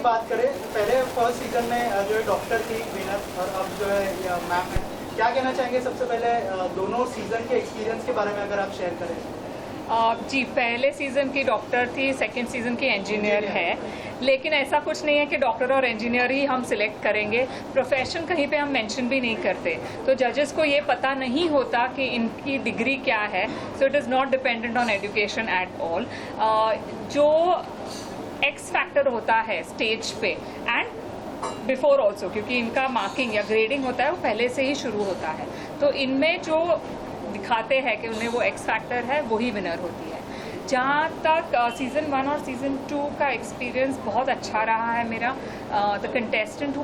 बात करें, पहले फर्स्ट सीजन में जो है डॉक्टर थी विनर और अब जो है मैम है, क्या कहना चाहेंगे सबसे पहले दोनों सीजन के एक्सपीरियंस के बारे में अगर आप शेयर करें? जी, पहले सीजन की डॉक्टर थी, सेकंड सीजन की इंजीनियर है, लेकिन ऐसा कुछ नहीं है कि डॉक्टर और इंजीनियर ही हम सिलेक्ट करेंगे। प्रोफेशन कहीं पे हम मेंशन भी नहीं करते, तो जजेस को ये पता नहीं होता कि इनकी डिग्री क्या है। So it is not dependent on education at all. जो एक्स फैक्टर होता है स्टेज पे एंड बिफोर ऑल्सो, क्योंकि इनका मार्किंग या ग्रेडिंग होता है वो पहले से ही शुरू होता है, तो इनमें जो दिखाते हैं कि उन्हें वो एक्स फैक्टर है वही विनर होती है। जहाँ तक सीज़न 1 और सीज़न 2 का एक्सपीरियंस बहुत अच्छा रहा है मेरा। The contestant who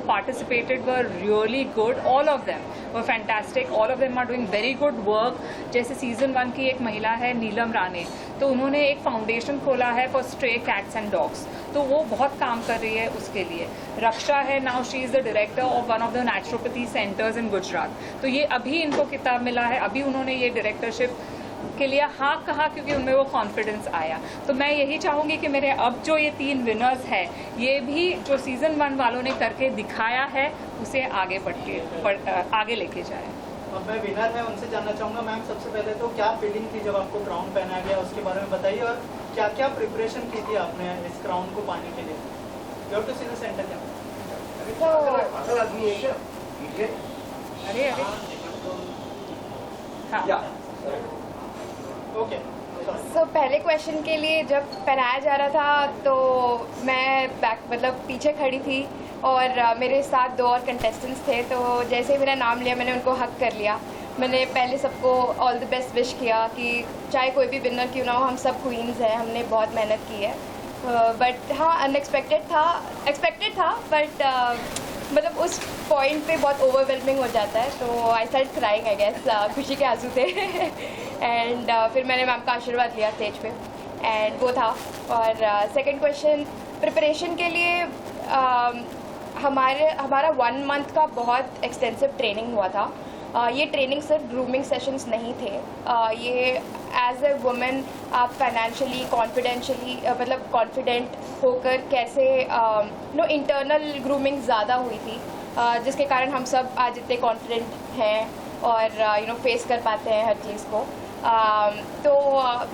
participated were really good, all of them were fantastic, all of them are doing very good work. जैसे सीज़न 1 की एक महिला है नीलम राणे, तो उन्होंने एक फाउंडेशन खोला है for stray cats and dogs, तो वो बहुत काम कर रही है उसके लिए। रक्षा है, now she is the director of one of the naturopathy centres इन गुजरात, तो ये अभी इनको किताब मिला है, अभी उन्होंने ये डायरेक्टरशिप के लिए हाँ कहा क्योंकि उनमें वो कॉन्फिडेंस आया। तो मैं यही चाहूँगी कि मेरे अब जो ये 3 विनर्स हैं, ये भी जो सीज़न 1 वालों ने करके दिखाया है उसे आगे आगे लेके जाए। अब मैं विनर है उनसे जानना चाहूँगा, मैम सबसे पहले तो क्या फीलिंग थी जब आपको क्राउन पहनाया गया, उसके बारे में बताइए, और क्या क्या प्रिपरेशन की थी आपने इस क्राउन को पाने के लिए? You have to see the centre. अरे हाँ, ओके। सो पहले क्वेश्चन के लिए जब पहनाया जा रहा था तो मैं मतलब पीछे खड़ी थी और मेरे साथ 2 और कंटेस्टेंट्स थे, तो जैसे ही मेरा नाम लिया मैंने उनको हक कर लिया। मैंने पहले सबको ऑल द बेस्ट विश किया कि चाहे कोई भी विनर क्यों ना हो, हम सब क्वींस हैं, हमने बहुत मेहनत की है। बट हाँ, एक्सपेक्टेड था बट मतलब उस पॉइंट पे बहुत ओवरवेलमिंग हो जाता है, तो I start crying I guess, खुशी के आंसू थे। एंड फिर मैंने मैम का आशीर्वाद लिया स्टेज पे एंड वो था। और सेकंड क्वेश्चन, प्रिपरेशन के लिए हमारा 1 मंथ का बहुत एक्सटेंसिव ट्रेनिंग हुआ था। ये ट्रेनिंग सिर्फ ग्रूमिंग सेशंस नहीं थे, ये एज ए वुमेन आप फाइनेंशियली मतलब कॉन्फिडेंट होकर कैसे इंटरनल ग्रूमिंग ज़्यादा हुई थी, जिसके कारण हम सब आज इतने कॉन्फिडेंट हैं और फेस कर पाते हैं हर चीज़ को। तो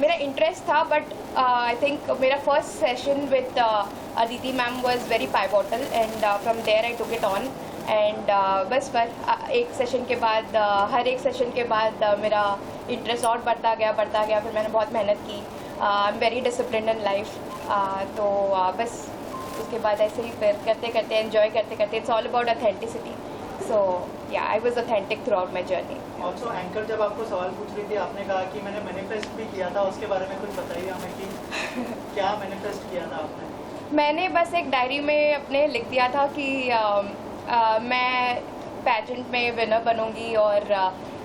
मेरा इंटरेस्ट था, बट आई थिंक मेरा first session with Aditi ma'am was very pivotal and from there I took it on and बस पर एक सेशन के बाद हर एक सेशन के बाद मेरा इंटरेस्ट और बढ़ता गया। फिर मैंने बहुत मेहनत की। I am very disciplined in life, तो बस उसके बाद ऐसे ही फिर करते एंजॉय करते इट्स ऑल अबाउट ऑथेंटिसिटी। सो या, I was authentic through out my journey. Also anchor जब आपको सवाल पूछ रही थी, आपने कहा कि मैंने मैनिफेस्ट भी किया था, उसके बारे में कुछ बताइए हमें कि क्या मैनिफेस्ट किया था आपने? मैंने बस एक डायरी में अपने लिख दिया था कि मैं पैजेंट में विनर बनूंगी और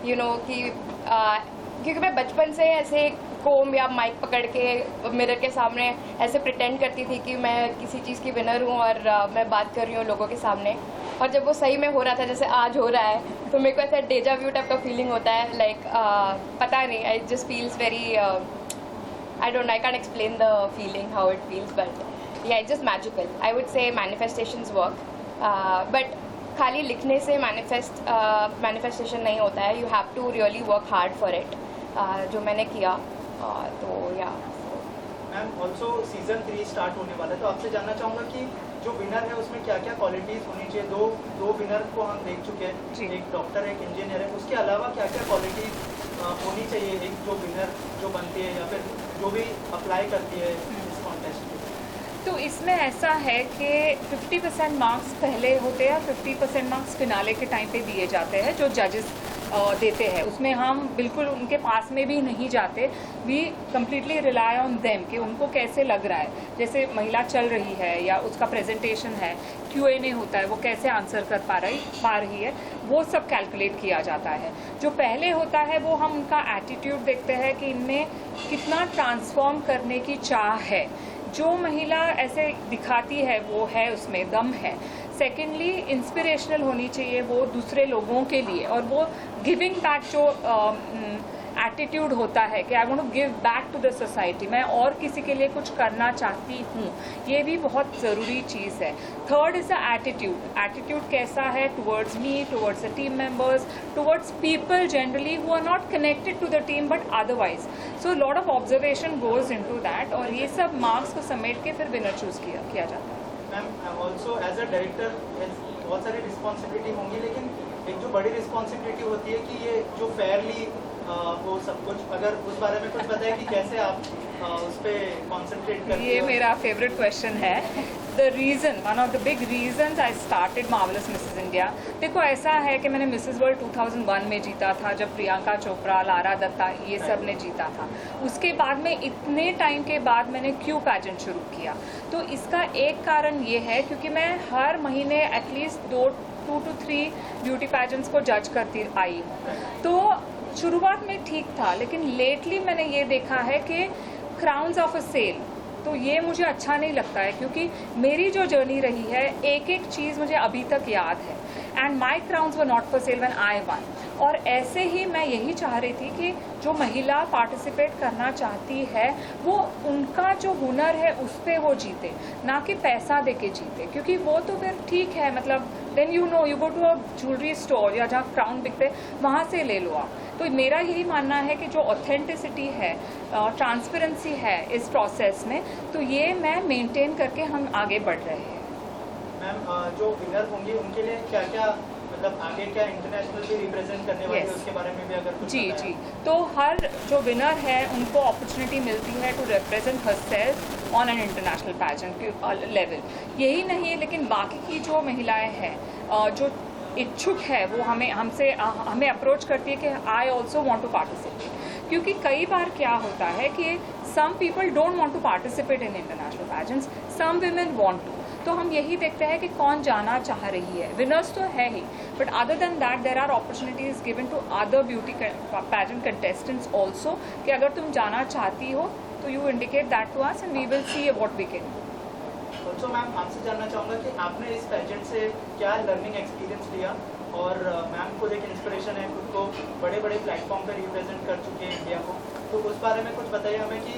क्योंकि मैं बचपन से ऐसे कोम या माइक पकड़ के मिरर के सामने ऐसे प्रिटेंड करती थी कि मैं किसी चीज़ की विनर हूँ और मैं बात कर रही हूँ लोगों के सामने, और जब वो सही में हो रहा था जैसे आज हो रहा है, तो मेरे को ऐसा डेजा व्यू टाइप का फीलिंग होता है। लाइक पता नहीं, I just feels very I can't explain the feeling how it feels, but yeah, it's just magical. I would say manifestations work, but खाली लिखने से manifestation नहीं होता है. You have to really work hard for it, जो मैंने किया. तो या मैम ऑल्सो सीजन 3 स्टार्ट होने वाला है, तो आपसे जानना चाहूँगा कि जो विनर है उसमें क्या क्या क्वालिटीज़ होनी चाहिए? दो विनर को हम देख चुके हैं, एक डॉक्टर है, एक इंजीनियर है, उसके अलावा क्या क्या क्वालिटीज़ होनी चाहिए एक जो विनर जो बनती है या फिर जो भी अप्लाई करती है इस कॉन्टेस्ट में? तो इसमें ऐसा है कि 50% मार्क्स पहले होते हैं, 50% मार्क्स फिनाले के टाइम पे दिए जाते हैं जो जजेस देते हैं. उसमें हम बिल्कुल उनके पास में भी नहीं जाते. We completely rely on them कि उनको कैसे लग रहा है. जैसे महिला चल रही है या उसका प्रेजेंटेशन है, Q&A होता है, वो कैसे आंसर कर पा रही है, वो सब कैलकुलेट किया जाता है. जो पहले होता है वो हम उनका एटीट्यूड देखते हैं कि इनमें कितना ट्रांसफॉर्म करने की चाह है. जो महिला ऐसे दिखाती है वो है, उसमें दम है. सेकेंडली इंस्पिरेशनल होनी चाहिए वो दूसरे लोगों के लिए, और वो गिविंग बैक जो एटीट्यूड होता है कि I want to give back to the society, मैं और किसी के लिए कुछ करना चाहती हूँ, ये भी बहुत ज़रूरी चीज़ है। Third is the attitude. Attitude कैसा है towards me, towards the team members, towards people generally who are not connected to the team but otherwise. So lot of observation goes into that, और ये सब मार्क्स को समेट के फिर winner choose किया जाता है। Ma'am also as a director बहुत सारी रिस्पॉन्सिबिलिटी होंगी, लेकिन एक जो बड़ी रिस्पॉन्सिबिलिटी होती है कि ये जो फेयरली वो सब कुछ, अगर उस बारे में कुछ बताएं कि कैसे आप उस पर कॉन्सेंट्रेट करते ये हो। मेरा फेवरेट क्वेश्चन है। The reason, one of the big reasons I started marvellous Mrs India, देखो ऐसा है कि मैंने मिसेस वर्ल्ड 2001 में जीता था, जब प्रियंका चोपड़ा, लारा दत्ता ये सब ने जीता था। उसके बाद में इतने टाइम के बाद मैंने क्यों पैजेंट शुरू किया, तो इसका एक कारण ये है क्योंकि मैं हर महीने एटलीस्ट 2 to 3 ब्यूटी पैजेंट्स को जज करती आई हूँ। तो शुरुआत में ठीक था, लेकिन लेटली मैंने ये देखा है कि क्राउन्स ऑफ अ सेल, तो ये मुझे अच्छा नहीं लगता है, क्योंकि मेरी जो जर्नी रही है एक एक चीज़ मुझे अभी तक याद है, and my crowns were not for sale when I one. और ऐसे ही मैं यही चाह रही थी कि जो महिला पार्टिसिपेट करना चाहती है वो उनका जो हुनर है उस पर वो जीते, ना कि पैसा दे के जीते, क्योंकि वो तो फिर ठीक है, मतलब then you know you go to a jewellery store या जहाँ क्राउन बिकते वहाँ से ले लो आप। तो मेरा यही मानना है कि जो ऑथेंटिसिटी है, ट्रांसपेरेंसी है इस प्रोसेस में, तो ये मैं मेंटेन करके हम आगे बढ़ रहे हैं। मैम जो विनर होंगे उनके लिए क्या क्या, मतलब आगे क्या इंटरनेशनल भी रिप्रेजेंट करने वाले हैं, Yes. उसके बारे में भी अगर कुछ जी बताएं। जी, तो हर जो विनर है उनको अपॉर्चुनिटी मिलती है to represent herself on an international pageant level. यही नहीं है, लेकिन बाकी की जो महिलाएं हैं जो इच्छुक है वो हमें अप्रोच करती है कि I also want to participate, क्योंकि कई बार क्या होता है कि some people don't want to participate in international pageants, some women want to. तो हम यही देखते हैं कि कौन जाना चाह रही है। विनर्स तो है ही, but other than that there are opportunities given to other beauty pageant contestants also, कि अगर तुम जाना चाहती हो तो you indicate that to us and we will see what we can. तो मैम आपसे जानना चाहूँगा कि आपने इस पैजेंट से क्या लर्निंग एक्सपीरियंस लिया, और मैम खुद एक इंस्पिरेशन है, खुद को बड़े बड़े प्लेटफॉर्म पे रिप्रेजेंट कर चुके हैं इंडिया को, तो उस बारे में कुछ बताइए हमें कि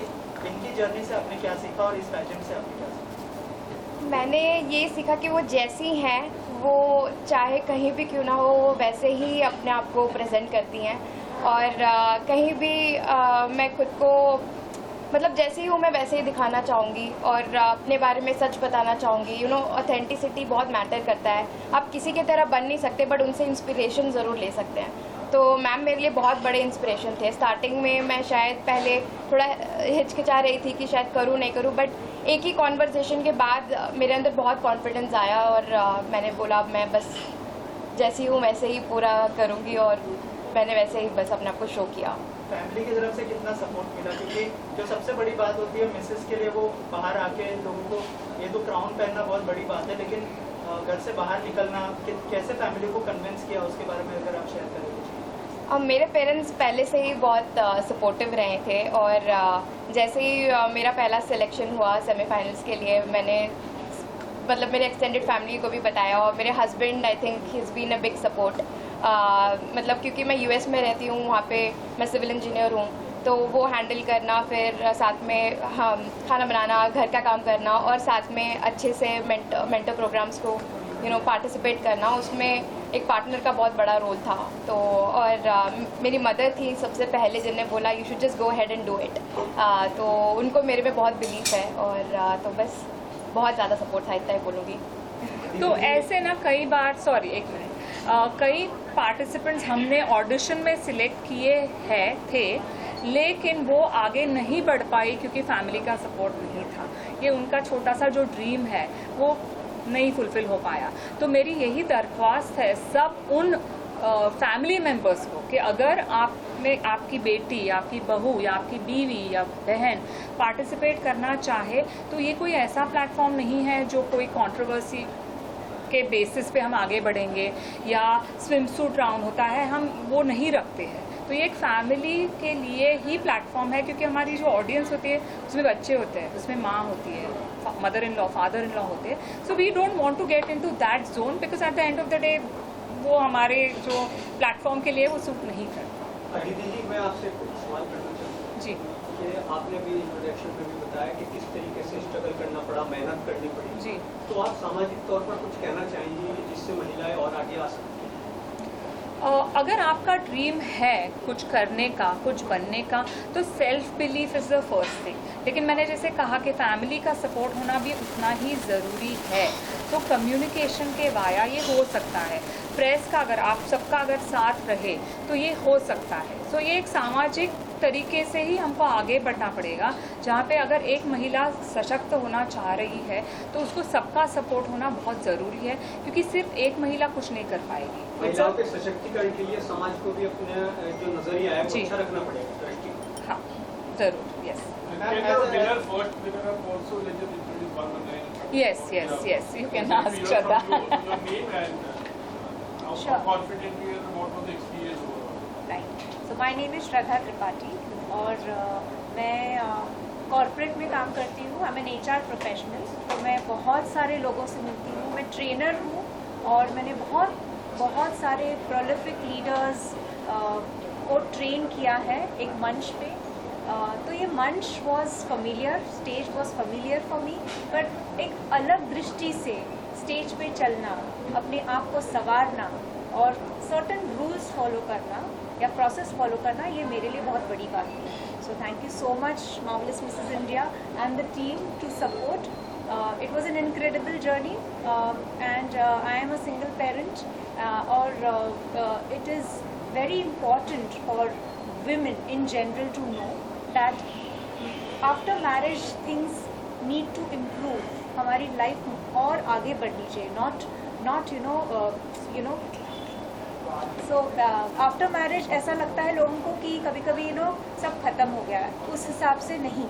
इनकी जर्नी से आपने क्या सीखा और इस पैजेंट से आपने क्या सीखा। मैंने ये सीखा कि वो जैसी हैं वो चाहे कहीं भी क्यों ना हो वो वैसे ही अपने आप को प्रेजेंट करती हैं, और कहीं भी मैं खुद को मतलब जैसे ही हूँ मैं वैसे ही दिखाना चाहूँगी, और अपने बारे में सच बताना चाहूँगी। यू नो ऑथेंटिसिटी बहुत मैटर करता है, आप किसी की तरह बन नहीं सकते बट उनसे इंस्पिरेशन ज़रूर ले सकते हैं। तो मैम मेरे लिए बहुत बड़े इंस्पिरेशन थे। स्टार्टिंग में मैं शायद पहले थोड़ा हिचकिचा रही थी कि शायद करूँ नहीं करूँ, बट एक ही कॉन्वर्सेशन के बाद मेरे अंदर बहुत कॉन्फिडेंस आया, और मैंने बोला मैं बस जैसी हूँ वैसे ही पूरा करूँगी, और मैंने वैसे ही बस अपने आप को शो किया। फैमिली की तरफ से कितना सपोर्ट मिला, क्योंकि जो सबसे बड़ी बात होती है मिसेस के लिए, वो बाहर आके लोगों को, ये तो क्राउन पहनना बहुत बड़ी बात है, लेकिन घर से बाहर निकलना कैसे फैमिली को कन्विंस किया, उसके बारे में अगर आप शेयर करेंगे। मेरे पेरेंट्स पहले से ही बहुत सपोर्टिव रहे थे, और जैसे ही मेरा पहला सिलेक्शन हुआ सेमीफाइनल्स के लिए, मैंने मतलब मेरे एक्सटेंडेड फैमिली को भी बताया, और मेरे husband I think he is been a big support. मतलब क्योंकि मैं यूएस में रहती हूँ, वहाँ पे मैं सिविल इंजीनियर हूँ, तो वो हैंडल करना, फिर साथ में हम खाना बनाना, घर का काम करना, और साथ में अच्छे से मेंटर प्रोग्राम्स को पार्टिसिपेट करना, उसमें एक पार्टनर का बहुत बड़ा रोल था। तो और मेरी मदर थी सबसे पहले जिन्हें बोला you should just go ahead and do it, तो उनको मेरे में बहुत बिलीफ है, और तो बस बहुत ज़्यादा सपोर्ट था, इतना ही बोलूँगी। तो ऐसे ना कई बार, सॉरी एक मिनट, कई पार्टिसिपेंट्स हमने ऑडिशन में सिलेक्ट किए थे, लेकिन वो आगे नहीं बढ़ पाई क्योंकि फैमिली का सपोर्ट नहीं था। ये उनका छोटा सा जो ड्रीम है वो नहीं फुलफिल हो पाया। तो मेरी यही दरख्वास्त है सब उन फैमिली मेम्बर्स को कि अगर आपकी बेटी, आपकी बहू या आपकी बीवी या बहन पार्टिसिपेट करना चाहे, तो ये कोई ऐसा प्लेटफॉर्म नहीं है जो कोई कंट्रोवर्सी के बेसिस पे हम आगे बढ़ेंगे, या स्विम सूट राउंड होता है, हम वो नहीं रखते हैं। तो ये एक फैमिली के लिए ही प्लेटफॉर्म है, क्योंकि हमारी जो ऑडियंस होती है उसमें बच्चे होते हैं, उसमें माँ होती है, mother in law, father in law होते हैं। So we don't want to get into that zone, because at the end of the day वो हमारे जो प्लेटफॉर्म के लिए वो सूट नहीं करता। अदिति जी, मैं आपसे कुछ सवाल करना चाहता हूँ जी कि आपने भी इंट्रोडक्शन में भी बताया कि किस तरीके से स्ट्रगल करना पड़ा, मेहनत करनी पड़ी। जी। तो आप सामाजिक तौर पर कुछ कहना चाहेंगी जिससे महिलाएं और आगे आ सकती हैं? अगर आपका ड्रीम है कुछ करने का, कुछ बनने का, तो self belief is the first thing. लेकिन मैंने जैसे कहा कि फैमिली का सपोर्ट होना भी उतना ही ज़रूरी है। तो कम्युनिकेशन के वाया ये हो सकता है, प्रेस का अगर आप सबका अगर साथ रहे तो ये हो सकता है। सो ये एक सामाजिक तरीके से ही हमको आगे बढ़ना पड़ेगा, जहाँ पे अगर एक महिला सशक्त होना चाह रही है तो उसको सबका सपोर्ट होना बहुत ज़रूरी है, क्योंकि सिर्फ एक महिला कुछ नहीं कर पाएगी। महिलाओं के सशक्तिकरण के लिए समाज को भी अपने जो नजरिया है वो जी। अच्छा रखना पड़ेगा, दृष्टि। हाँ ज़रूर, yes yes yes yes you can ask Shraddha. Sure. Confident you are about the experience overall. Right. So my name is Shraddha Tripathi और मैं कॉर्पोरेट में काम करती हूँ। I'm an HR professional. तो मैं बहुत सारे लोगों से मिलती हूँ। मैं ट्रेनर हूँ और मैंने बहुत सारे प्रोलिफिक लीडर्स को ट्रेन किया है एक मंच पे। तो ये मंच was familiar, stage was familiar for me, but एक अलग दृष्टि से स्टेज पे चलना, अपने आप को संवारना और सर्टन रूल्स फॉलो करना या प्रोसेस फॉलो करना, ये मेरे लिए बहुत बड़ी बात थी। So thank you so much marvellous Mrs India and the team to support. It was an incredible journey and I am a single parent or it is very important for women in general to know that after marriage things need to improve. हमारी life और आगे बढ़नी चाहिए, not you know so after marriage ऐसा लगता है लोगों को कि कभी कभी सब खत्म हो गया है, उस हिसाब से नहीं.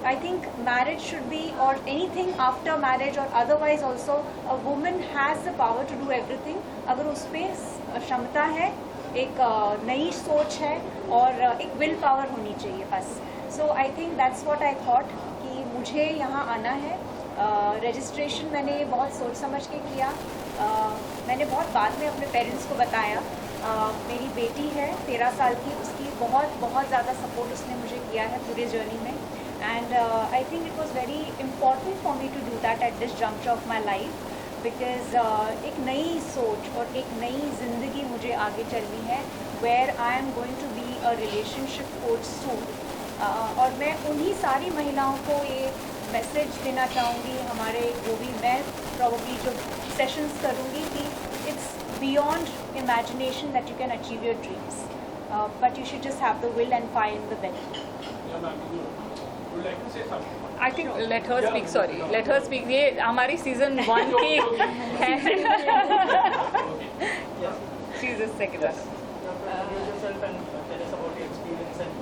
I think marriage should be, or anything after marriage or otherwise also, a woman has the power to do everything अगर उस पर क्षमता है, एक नई सोच है और एक विल पावर होनी चाहिए बस. So I think that's what I thought कि मुझे यहाँ आना है. रजिस्ट्रेशन मैंने बहुत सोच समझ के किया. मैंने बहुत बाद में अपने पेरेंट्स को बताया. मेरी बेटी है 13 साल की, उसकी बहुत ज़्यादा सपोर्ट उसने मुझे किया है पूरे जर्नी में. And I think it was very important for me to do that at this juncture of my life, because एक नई सोच और एक नई ज़िंदगी मुझे आगे चलनी है, where I am going to be a relationship coach soon. और मैं उन्हीं सारी महिलाओं को ये मैसेज देना चाहूँगी, हमारे जो भी मैं प्रॉब्ली जो सेशंस करूँगी, कि it's beyond imagination that you can achieve your dreams, but you should just have the will and find the way. Would like to say something? I think let her speak. Sorry, let her speak. ये हमारी season 1 की है. She is the secretary. Introduce yourself and tell us about your experience and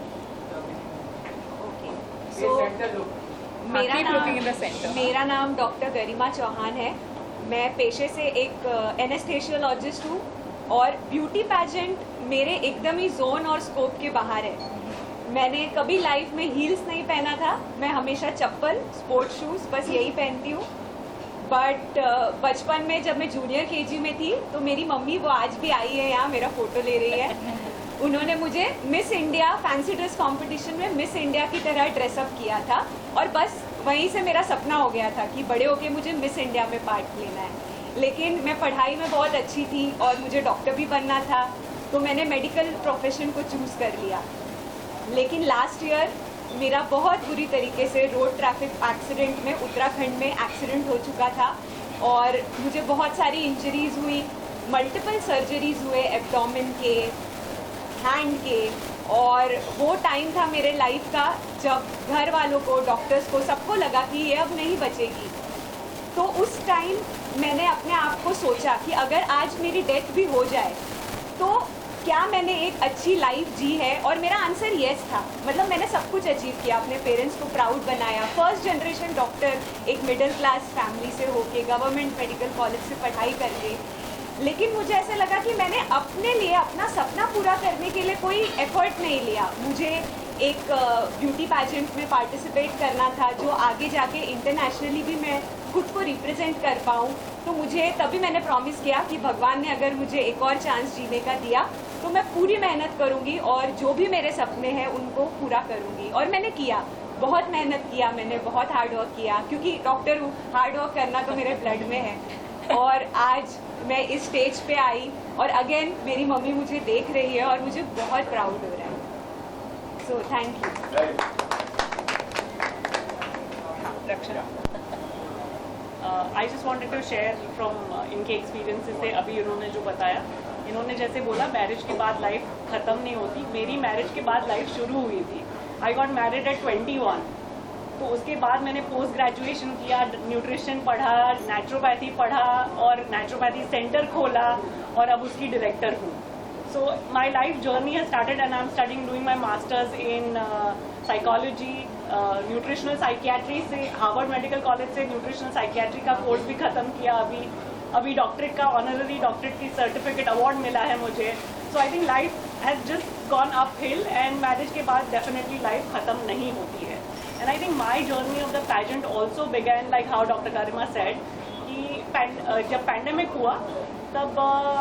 okay, Please so center look. Keep looking in the center. मेरा नाम doctor गरिमा चौहान है. मैं पेशे से एक एनेस्थेशियोलॉजिस्ट हूँ और ब्यूटी पैजेंट मेरे एकदम ही जोन और स्कोप के बाहर है. मैंने कभी लाइफ में हील्स नहीं पहना था. मैं हमेशा चप्पल, स्पोर्ट्स शूज़, बस यही पहनती हूँ. बट बचपन में जब मैं जूनियर केजी में थी तो मेरी मम्मी, वो आज भी आई है यहाँ, मेरा फ़ोटो ले रही है, उन्होंने मुझे miss India fancy dress competition में मिस इंडिया की तरह ड्रेसअप किया था. और बस वहीं से मेरा सपना हो गया था कि बड़े होके मुझे मिस इंडिया में पार्ट लेना है. लेकिन मैं पढ़ाई में बहुत अच्छी थी और मुझे डॉक्टर भी बनना था, तो मैंने मेडिकल प्रोफेशन को चूज़ कर लिया. लेकिन लास्ट ईयर मेरा बहुत बुरी तरीके से रोड ट्रैफिक एक्सीडेंट में उत्तराखंड में एक्सीडेंट हो चुका था और मुझे बहुत सारी इंजरीज़ हुई. मल्टीपल सर्जरीज़ हुए एब्डोमेन के, हैंड के. और वो टाइम था मेरे लाइफ का जब घर वालों को, डॉक्टर्स को, सबको लगा कि ये अब नहीं बचेगी. तो उस टाइम मैंने अपने आप को सोचा कि अगर आज मेरी डेथ भी हो जाए तो क्या मैंने एक अच्छी लाइफ जी है. और मेरा आंसर येस था. मतलब मैंने सब कुछ अचीव किया, अपने पेरेंट्स को प्राउड बनाया, फर्स्ट जनरेशन डॉक्टर एक मिडिल क्लास फैमिली से होके, गवर्नमेंट मेडिकल कॉलेज से पढ़ाई करके. लेकिन मुझे ऐसा लगा कि मैंने अपने लिए अपना सपना पूरा करने के लिए कोई एफर्ट नहीं लिया. मुझे एक ब्यूटी पैजेंट में पार्टिसिपेट करना था जो आगे जाके इंटरनेशनली भी मैं खुद को रिप्रेजेंट कर पाऊँ. तो मुझे तभी मैंने प्रॉमिस किया कि भगवान ने अगर मुझे एक और चांस जीने का दिया तो मैं पूरी मेहनत करूँगी और जो भी मेरे सपने हैं उनको पूरा करूँगी। और मैंने किया, बहुत मेहनत किया मैंने, बहुत हार्ड वर्क किया, क्योंकि डॉक्टर हूँ, हार्ड वर्क करना तो मेरे ब्लड में है। और आज मैं इस स्टेज पे आई और अगेन मेरी मम्मी मुझे देख रही है और मुझे बहुत प्राउड हो रहा है। So thank you. Rakshana, I just wanted to share from इनके एक्सपीरियंसेस से। अभी उन्होंने जो बताया, इन्होंने जैसे बोला मैरिज के बाद लाइफ ख़त्म नहीं होती, मेरी मैरिज के बाद लाइफ शुरू हुई थी। आई गॉट मैरिड एट 21, तो उसके बाद मैंने पोस्ट ग्रेजुएशन किया, न्यूट्रिशन पढ़ा, नेचुरोपैथी पढ़ा और नेचुरोपैथी सेंटर खोला और अब उसकी डायरेक्टर हूँ। So my life journey has started and I am studying doing my masters in psychology, nutritional psychiatry से हार्वर्ड मेडिकल कॉलेज से न्यूट्रिशनल साइकियाट्री का कोर्स भी ख़त्म किया। अभी डॉक्टरेट का ऑनररी डॉक्टरेट की सर्टिफिकेट अवार्ड मिला है मुझे। So I think life has just gone uphill and marriage के बाद डेफिनेटली लाइफ ख़त्म नहीं होती है। And I think my journey of the pageant also began like how doctor Garima said कि जब पैंडेमिक हुआ तब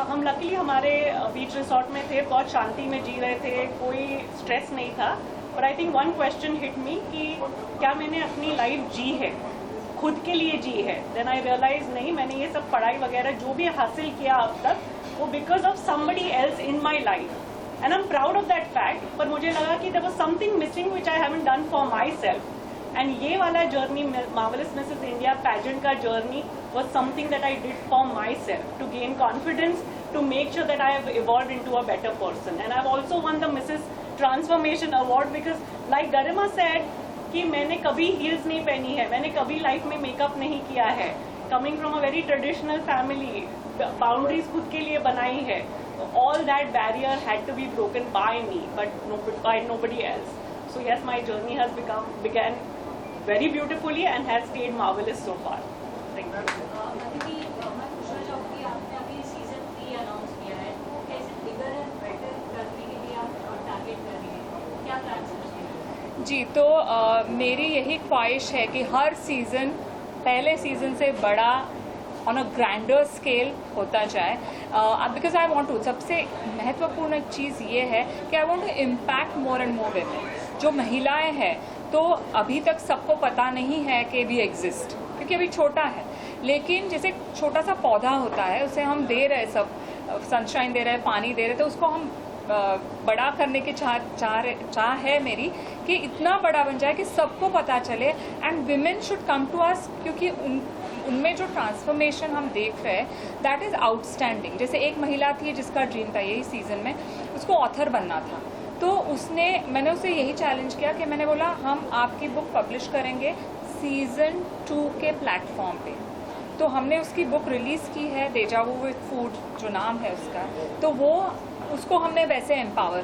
हम लकीली हमारे बीच रिसोर्ट में थे, बहुत शांति में जी रहे थे, कोई स्ट्रेस नहीं था। But I think one question hit me कि क्या मैंने अपनी लाइफ जी है, खुद के लिए जी है। देन आई रियलाइज नहीं, मैंने ये सब पढ़ाई वगैरह जो भी हासिल किया अब तक वो because of somebody else in my life and I am proud of that fact. पर मुझे लगा कि there was something missing which I haven't done for myself. And ये वाला journey, marvellous Mrs India pageant का journey was something that I did for myself to gain confidence, to make sure that I have evolved into a better person. And I've also won the Mrs. Transformation Award because like Garima said कि मैंने कभी heels नहीं पहनी है, मैंने कभी life में makeup नहीं किया है, coming from a very traditional family, boundaries खुद के लिए बनाई है, all that barrier had to be broken by me, but by nobody else. So yes, my journey has began very beautifully and has stayed marvelous so far. Thank you. Aditi, मैं पूछना चाहूँगी, आपने अभी सीजन 3 अनाउंस किया है, तो कैसे bigger and better करने के लिए आप टारगेट कर रही हैं, क्या प्लान सोच रही हैं? जी, तो मेरी यही ख्वाहिश है कि हर सीज़न पहले सीज़न से बड़ा ऑन अ ग्रैंडर स्केल होता जाए। बिकॉज आई वॉन्ट टू, सबसे महत्वपूर्ण चीज़ ये है कि I want to impact more and more women. जो महिलाएं हैं तो अभी तक सबको पता नहीं है कि भी एग्जिस्ट, क्योंकि अभी छोटा है। लेकिन जैसे छोटा सा पौधा होता है, उसे हम दे रहे, सब सनशाइन दे रहे हैं, पानी दे रहे, तो उसको हम बड़ा करने की चाह है मेरी कि इतना बड़ा बन जाए कि सबको पता चले and women should come to us, क्योंकि उनमें जो ट्रांसफॉर्मेशन हम देख रहे हैं दैट इज़ आउटस्टैंडिंग। जैसे एक महिला थी जिसका ड्रीम था यही सीज़न में, उसको ऑथर बनना था, तो मैंने उसे यही चैलेंज किया कि मैंने बोला हम आपकी बुक पब्लिश करेंगे सीज़न 2 के प्लेटफॉर्म पे। तो हमने उसकी बुक रिलीज़ की है, डेजा वू विद फूड जो नाम है उसका, तो उसको हमने वैसे एम्पावर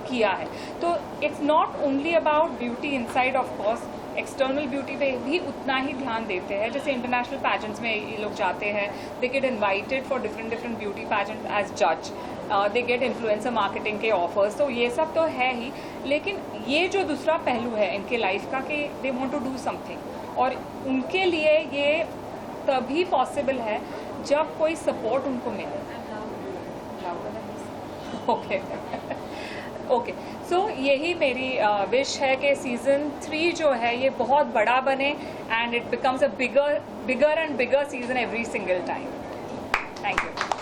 किया है। तो it's not only about beauty inside, of course external beauty पे भी उतना ही ध्यान देते हैं। जैसे इंटरनेशनल पैजेंट्स में ये लोग जाते हैं, they get invited for different beauty pageant as जज, दे गेट इन्फ्लुएंसर मार्केटिंग के ऑफर्स, तो ये सब तो है ही। लेकिन ये जो दूसरा पहलू है इनके लाइफ का कि they want to do something, और उनके लिए ये तभी पॉसिबल है जब कोई सपोर्ट उनको मिले। ओके, सो यही मेरी विश है कि सीज़न 3 जो है ये बहुत बड़ा बने and it becomes a bigger and bigger season every single time. Thank you.